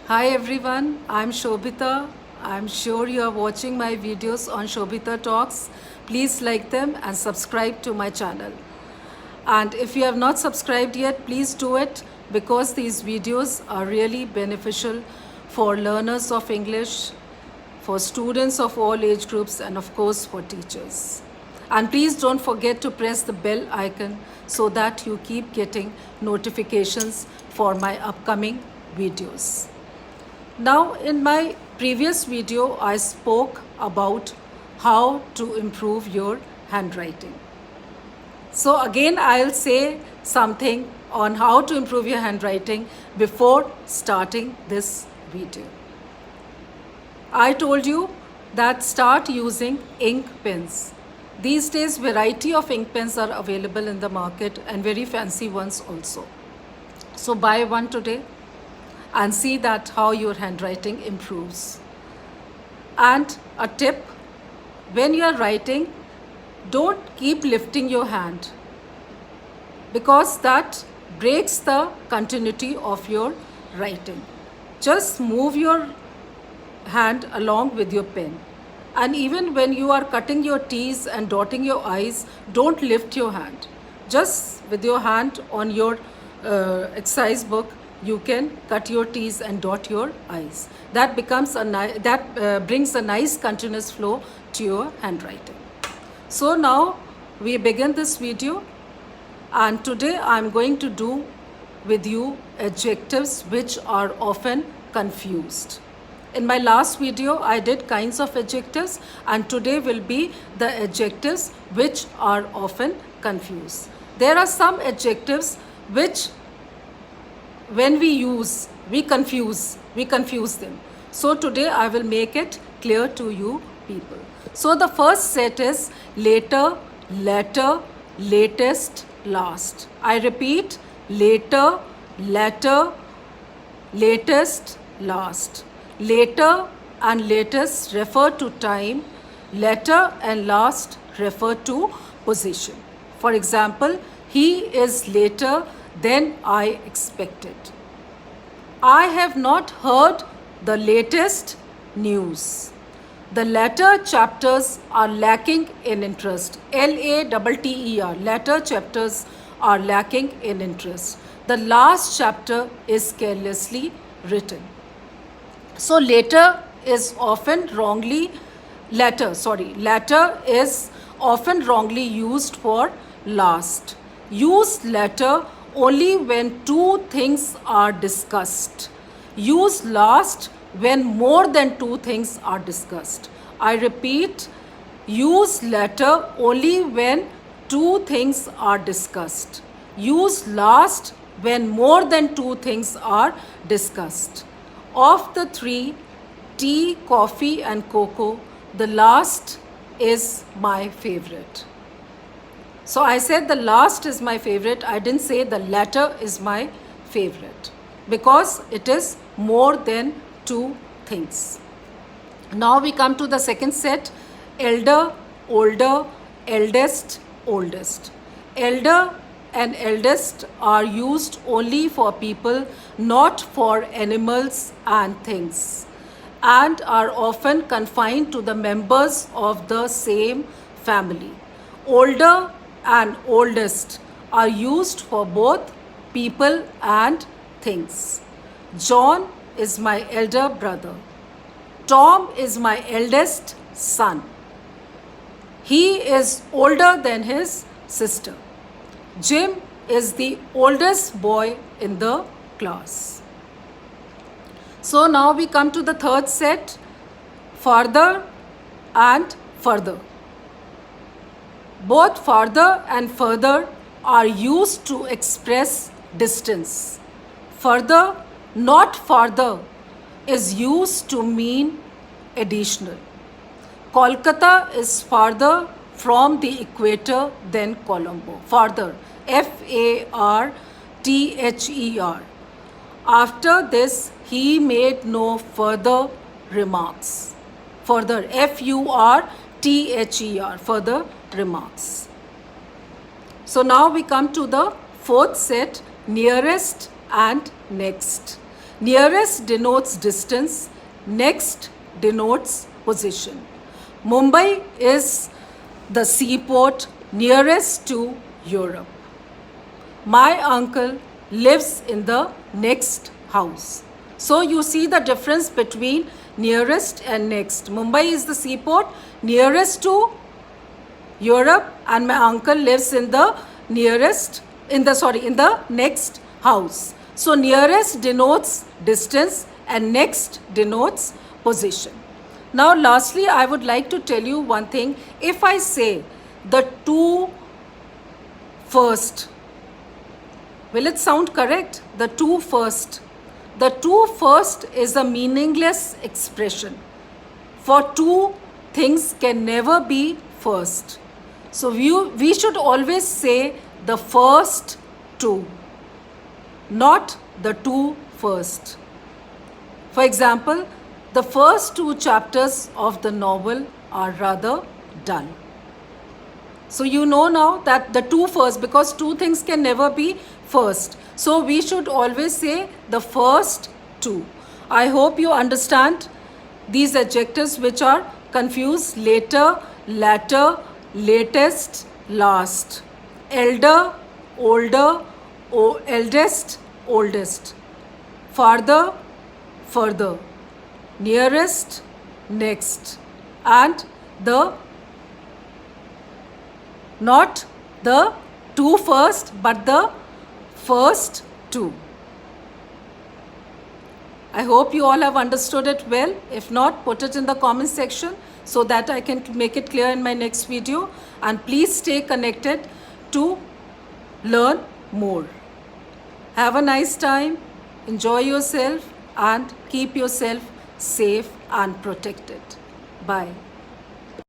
Hi everyone, I'm Shobhita. I'm sure you are watching my videos on Shobhita Talks. Please like them and subscribe to my channel. And if you have not subscribed yet, please do it because these videos are really beneficial for learners of English, for students of all age groups, and of course for teachers. And please don't forget to press the bell icon so that you keep getting notifications for my upcoming videos. Now, in my previous video, I spoke about how to improve your handwriting. So again, I'll say something on how to improve your handwriting before starting this video. I told you that start using ink pens. These days, variety of ink pens are available in the market and very fancy ones also. So buy one today and see that how your handwriting improves. And a tip, when you are writing, don't keep lifting your hand because that breaks the continuity of your writing. Just move your hand along with your pen. And even when you are cutting your T's and dotting your I's, don't lift your hand. Just with your hand on your exercise book, you can cut your T's and dot your I's. That brings a nice continuous flow to your handwriting. So now we begin this video, and today I'm going to do with you adjectives which are often confused. In my last video, I did kinds of adjectives, and today will be the adjectives which are often confused. There are some adjectives which when we use, we confuse them. So today I will make it clear to you people. So the first set is later, latter, latest, last. I repeat, later, latter, latest, last. Later and latest refer to time. Latter and last refer to position. For example, he is later than I expected. I have not heard the latest news. The latter chapters are lacking in interest. Latter, latter chapters are lacking in interest. The last chapter is carelessly written. So latter is often wrongly used for last. Use latter only when two things are discussed. Use last when more than two things are discussed. I repeat, use latter only when two things are discussed. Use last when more than two things are discussed. Of the three, tea, coffee, and cocoa, the last is my favorite. So I said the last is my favorite. I didn't say the latter is my favorite because it is more than two things. Now we come to the second set, elder, older, eldest, oldest. Elder and eldest are used only for people, not for animals and things, and are often confined to the members of the same family. Older and oldest are used for both people and things. John is my elder brother. Tom is my eldest son. He is older than his sister. Jim is the oldest boy in the class. So now we come to the third set, farther and further. Both farther and further are used to express distance. Further, not farther, is used to mean additional. Kolkata is farther from the equator than Colombo. Farther, Farther. After this, he made no further remarks. Further, Further, further remarks. So now we come to the fourth set, nearest and next. Nearest denotes distance, next denotes position. Mumbai is the seaport nearest to Europe. My uncle lives in the next house. So you see the difference between nearest and next. Mumbai is the seaport nearest to Europe, and my uncle lives in the next house. So nearest denotes distance and next denotes position. Now lastly, I would like to tell you one thing. If I say the two first, will it sound correct? The two first. The two first is a meaningless expression. For two things can never be first. So we should always say the first two, not the two first. For example, the first two chapters of the novel are rather dull. So you know now that the two first, because two things can never be first. So we should always say the first two. I hope you understand these adjectives which are confused: later, latter, latest, last, elder, older, eldest, oldest, farther, further, nearest, next, and not the two first, but the first two. I hope you all have understood it well. If not, put it in the comment section so that I can make it clear in my next video. And please stay connected to learn more. Have a nice time, enjoy yourself, and keep yourself safe and protected. Bye.